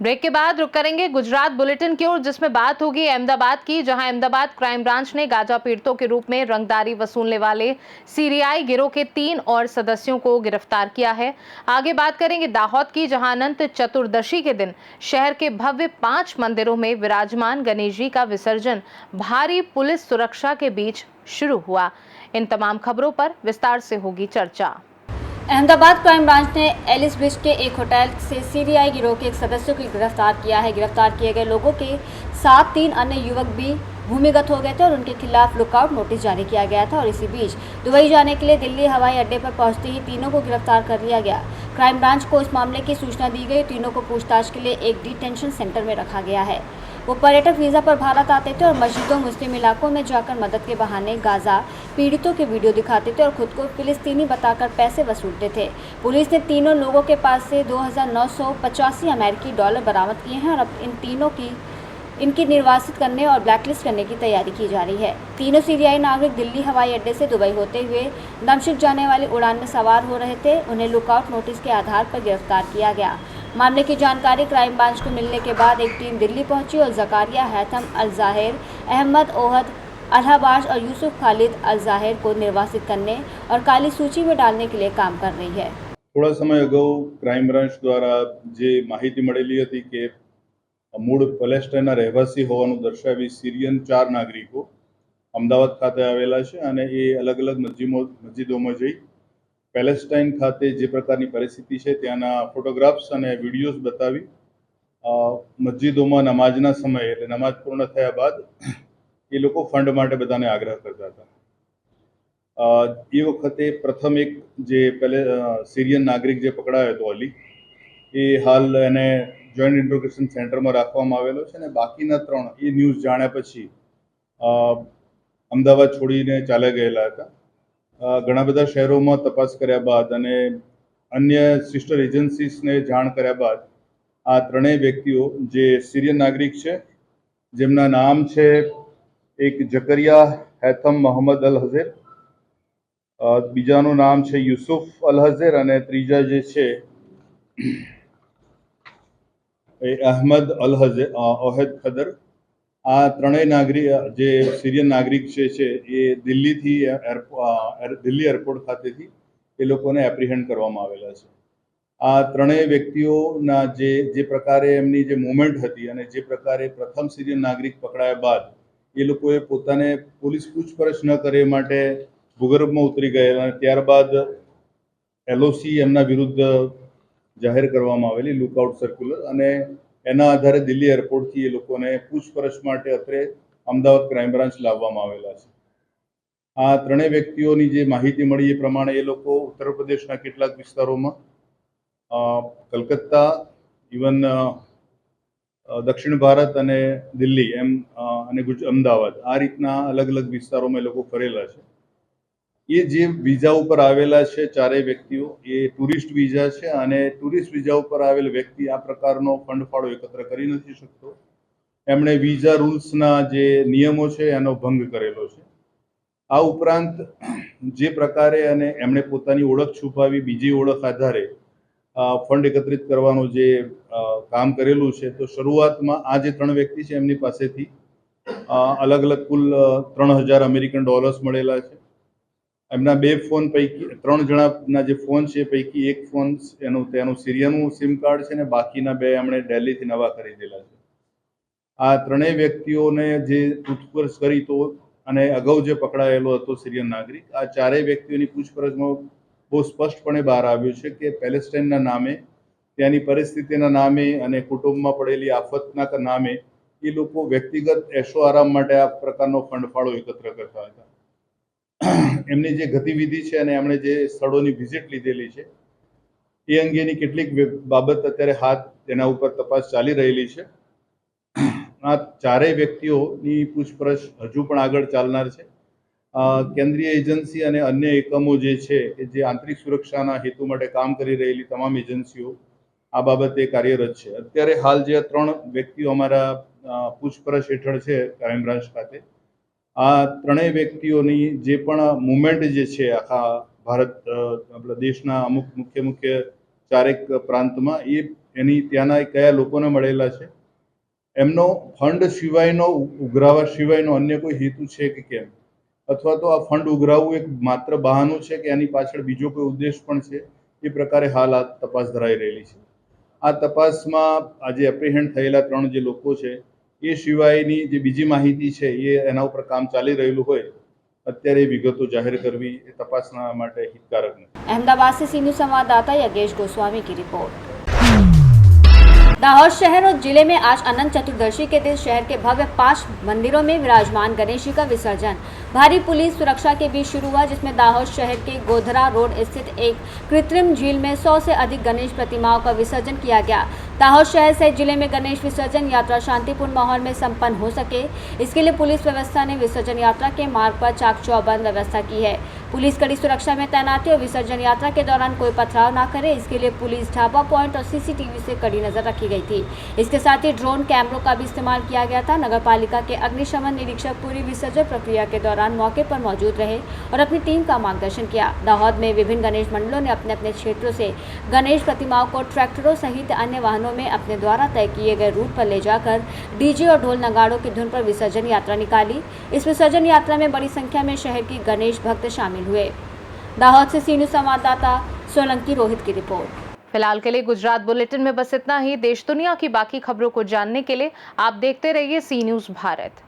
Break के बाद रुक करेंगे गुजरात बुलेटिन की ओर, जिसमें बात होगी अहमदाबाद की, जहां अहमदाबाद क्राइम ब्रांच ने गांजा पीड़ितों के रूप में रंगदारी वसूलने वाले सीरियाई गिरोह के 3 और सदस्यों को गिरफ्तार किया है। आगे बात करेंगे दाहोद की, जहां अनंत चतुर्दशी के दिन शहर के भव्य 5 मंदिरों में विराजमान गणेश जी का विसर्जन भारी पुलिस सुरक्षा के बीच शुरू हुआ। इन तमाम खबरों पर विस्तार से होगी चर्चा। अहमदाबाद क्राइम ब्रांच ने एलिस ब्रिज के एक होटल से सीरियाई गिरोह के एक सदस्य को गिरफ्तार किया है। गिरफ्तार किए गए लोगों के साथ 3 अन्य युवक भी भूमिगत हो गए थे और उनके खिलाफ लुकआउट नोटिस जारी किया गया था। और इसी बीच दुबई जाने के लिए दिल्ली हवाई अड्डे पर पहुंचते ही तीनों को गिरफ्तार कर लिया गया। क्राइम ब्रांच को इस मामले की सूचना दी गई। तीनों को पूछताछ के लिए एक डिटेंशन सेंटर में रखा गया है। वो पर्यटक वीज़ा पर भारत आते थे और मस्जिदों मुस्लिम इलाकों में जाकर मदद के बहाने गाजा पीड़ितों के वीडियो दिखाते थे और खुद को फिलिस्तीनी बताकर पैसे वसूलते थे। पुलिस ने तीनों लोगों के पास से 2,985 अमेरिकी डॉलर बरामद किए हैं और अब इन तीनों की इनकी निर्वासित करने और ब्लैकलिस्ट करने की तैयारी की जा रही है। तीनों सीरियाई नागरिक दिल्ली हवाई अड्डे से दुबई होते हुए दमिश्क जाने वाली उड़ान में सवार हो रहे थे। उन्हें लुकआउट नोटिस के आधार पर गिरफ्तार किया गया। मामले की जानकारी क्राइम ब्रांच को मिलने के बाद एक टीम दिल्ली पहुंची और जकारिया हैथम अल जाहिर, अहमद ओहद अल्हाबाश और यूसुफ खालिद अल जाहिर को निर्वासित करने और काली सूची में डालने के लिए काम कर रही है। थोड़ा समय अगाऊ क्राइम ब्रांच द्वारा जे माहिती मळेली હતી કે મૂળ પેલેસ્ટાઇનના રહેવાસી હોવાનું દર્શાવી સિરિયન 4 નાગરિકો અમદાવાદ ખાતે આવેલા છે અને એ અલગ અલગ મસ્જિદોમાં જઈ પેલેસ્ટાઇન ખાતે જે પ્રકારની પરિસ્થિતિ છે ત્યાંના ફોટોગ્રાફ્સ અને વિડીયોઝ બતાવી મસ્જિદોમાં નમાજના સમયે એટલે નમાજ પૂર્ણ થયા બાદ એ લોકો ફંડ માટે બધાને આગ્રહ કરતા હતા। એ વખતે પ્રથમ એક જે સિરિયન નાગરિક જે પકડાયો હતો અલી, એ હાલ એને જોઈન્ટ ઇન્ટ્રોગેશન સેન્ટરમાં રાખવામાં આવેલો છે અને બાકીના 3 એ ન્યૂઝ જાણ્યા પછી અમદાવાદ છોડીને ચાલ્યા ગયેલા હતા। ઘણા બધા શહેરોમાં તપાસ કર્યા બાદ અને અન્ય સિસ્ટર એજન્સીસને જાણ કર્યા બાદ આ ત્રણેય વ્યક્તિઓ જે સિરિયન નાગરિક છે, જેમના નામ છે એક જકરિયા हैथम मोहम्मद अल हज़ेर, बीजाનું નામ છે યુસુફ અલ હઝેર અને ત્રીજા જે છે એ અહમદ અલ હઝેર ઓહેદ ખદર। આ ત્રણેય નાગરિક જે સિરિયન નાગરિક છે એ દિલ્હી એરપોર્ટ ખાતેથી એ લોકોને એપ્રિહેન્ડ કરવામાં આવેલા છે। આ ત્રણેય વ્યક્તિઓના જે પ્રકારે એમની જે મૂવમેન્ટ હતી અને જે પ્રકારે પ્રથમ સિરિયન નાગરિક પકડાયા બાદ એ લોકોએ પોતાને પોલીસ પૂછપરછ ન કરે માટે ભૂગર્ભમાં ઉતરી ગયેલા અને ત્યારબાદ એલઓસી એમના વિરુદ્ધ જાહેર કરવામાં આવેલી લુકઆઉટ સર્ક્યુલર અને એના આધારે દિલ્હી એરપોર્ટથી એ લોકોને પૂછપરછ માટે અત્રે અમદાવાદ ક્રાઇમ બ્રાન્ચ લાવવામાં આવેલા છે। આ ત્રણેય વ્યક્તિઓની જે માહિતી મળી એ પ્રમાણે એ લોકો ઉત્તર પ્રદેશના કેટલાક વિસ્તારોમાં, કલકત્તા, ઇવન દક્ષિણ ભારત અને દિલ્હી એમ અને અમદાવાદ આ રીતના અલગ અલગ વિસ્તારોમાં એ લોકો ફરેલા છે। એ જે વિઝા ઉપર આવેલા છે ચારેય વ્યક્તિઓ એ ટુરિસ્ટ વિઝા છે અને ટુરિસ્ટ વિઝા ઉપર આવેલ વ્યક્તિ આ પ્રકારનો ફંડ ફાળો એકત્ર કરી નથી શકતો। એમણે વિઝા રૂલ્સના જે નિયમો છે એનો ભંગ કરેલો છે। આ ઉપરાંત જે પ્રકારે અને એમણે પોતાની ઓળખ છુપાવી બીજી ઓળખ આધારે ફંડ એકત્રિત કરવાનું જે કામ કરેલું છે, તો શરૂઆતમાં આ જે 3 વ્યક્તિ છે એમની પાસેથી અલગ અલગ કુલ 3,000 અમેરિકન ડોલર્સ મળેલા છે। એમના 2 ફોન પૈકી 3 જણાના જે ફોન છે પૈકી એક ફોન તેનું સિરિયાનું સિમ કાર્ડ છે ને બાકીના 2 એમણે દિલ્હીથી નવા ખરીદેલા છે। આ ત્રણેય વ્યક્તિઓને જે પૂછપરછ કરી તો અને અગાઉ જે પકડાયેલો હતો સિરિયન નાગરિક, આ ચારેય વ્યક્તિઓની પૂછપરછમાં બહુ સ્પષ્ટપણે બહાર આવ્યું છે કે પેલેસ્ટાઇનના નામે, ત્યાંની પરિસ્થિતિના નામે અને કુટુંબમાં પડેલી આફતના નામે એ લોકો વ્યક્તિગત એશો આરામ માટે આ પ્રકારનો ફંડ ફાળો એકત્ર કરતા હતા। એમની જે ગતિવિધિ છે અને એમણે જે સ્થળોની વિઝિટ લીધેલી છે એ અંગેની કેટલીક બાબત અત્યારે હાથ તેના ઉપર તપાસ ચાલી રહેલી છે। આ ચારેય વ્યક્તિઓની પૂછપરછ હજુ પણ આગળ ચાલનાર છે। કેન્દ્રીય એજન્સી અને અન્ય એકમો જે છે કે જે આંતરિક સુરક્ષાના હેતુ માટે કામ કરી રહેલી તમામ એજન્સીઓ આ બાબતે કાર્યરત છે। અત્યારે હાલ જે 3 વ્યક્તિઓ અમારા પૂછપરછ હેઠળ છે ક્રાઇમ બ્રાન્ચ ખાતે, આ ત્રણેય વ્યક્તિઓની જે પણ મુવમેન્ટ જે છે આખા ભારત આપણા દેશના અમુક મુખ્ય ચારેક પ્રાંતમાં એની ત્યાંના કયા લોકોને મળેલા છે, એમનો ફંડ સિવાયનો ઉઘરાવા સિવાયનો અન્ય કોઈ હેતુ છે કે કેમ, અથવા તો આ ફંડ ઉઘરાવવું એક માત્ર બહાનું છે કે આની પાછળ બીજો કોઈ ઉદ્દેશ પણ છે, એ પ્રકારે હાલ આ તપાસ ધરાઈ રહેલી છે. આ તપાસમાં આજે એપ્રિહેન્ડ થયેલા 3 જે લોકો છે એ સિવાયની જે બીજી માહિતી છે એ એના ઉપર કામ ચાલી રહેલું હોય અત્યારે એ વિગતો જાહેર કરવી એ તપાસના માટે હિતકારક નથી. अहमदाबाद से सी न्यूज़ संवाददाता योगेश गोस्वामी की रिपोर्ट। दाहोद शहर और जिले में आज अनंत चतुर्दशी के दिन शहर के भव्य 5 मंदिरों में विराजमान गणेश जी का विसर्जन भारी पुलिस सुरक्षा के बीच शुरू हुआ, जिसमें दाहोद शहर के गोधरा रोड स्थित एक कृत्रिम झील में 100 से अधिक गणेश प्रतिमाओं का विसर्जन किया गया। दाहोद शहर सहित जिले में गणेश विसर्जन यात्रा शांतिपूर्ण माहौल में संपन्न हो सके, इसके लिए पुलिस व्यवस्था ने विसर्जन यात्रा के मार्ग पर चाक चौबंद व्यवस्था की है। पुलिस कड़ी सुरक्षा में तैनात है और विसर्जन यात्रा के दौरान कोई पथराव न करे, इसके लिए पुलिस ढाबा पॉइंट और सीसीटीवी से कड़ी नजर रखी गई थी। इसके साथ ही ड्रोन कैमरों का भी इस्तेमाल किया गया था। नगर पालिका के अग्निशमन निरीक्षक पूरी विसर्जन प्रक्रिया के दौरान मौके पर मौजूद रहे और अपनी टीम का मार्गदर्शन किया। दाहोद में विभिन्न गणेश मंडलों ने अपने अपने क्षेत्रों से गणेश प्रतिमाओं को ट्रैक्टरों सहित अन्य वाहनों में अपने द्वारा तय किए गए रूट पर ले जाकर डीजे और ढोल नगाड़ों की धुन पर विसर्जन यात्रा निकाली। इस विसर्जन यात्रा में बड़ी संख्या में शहर की गणेश भक्त शामिल हुए। दाहोद से सी न्यूज़ संवाददाता सोलंकी रोहित की रिपोर्ट। फिलहाल के लिए गुजरात बुलेटिन में बस इतना ही। देश दुनिया की बाकी खबरों को जानने के लिए आप देखते रहिए सी न्यूज़ भारत।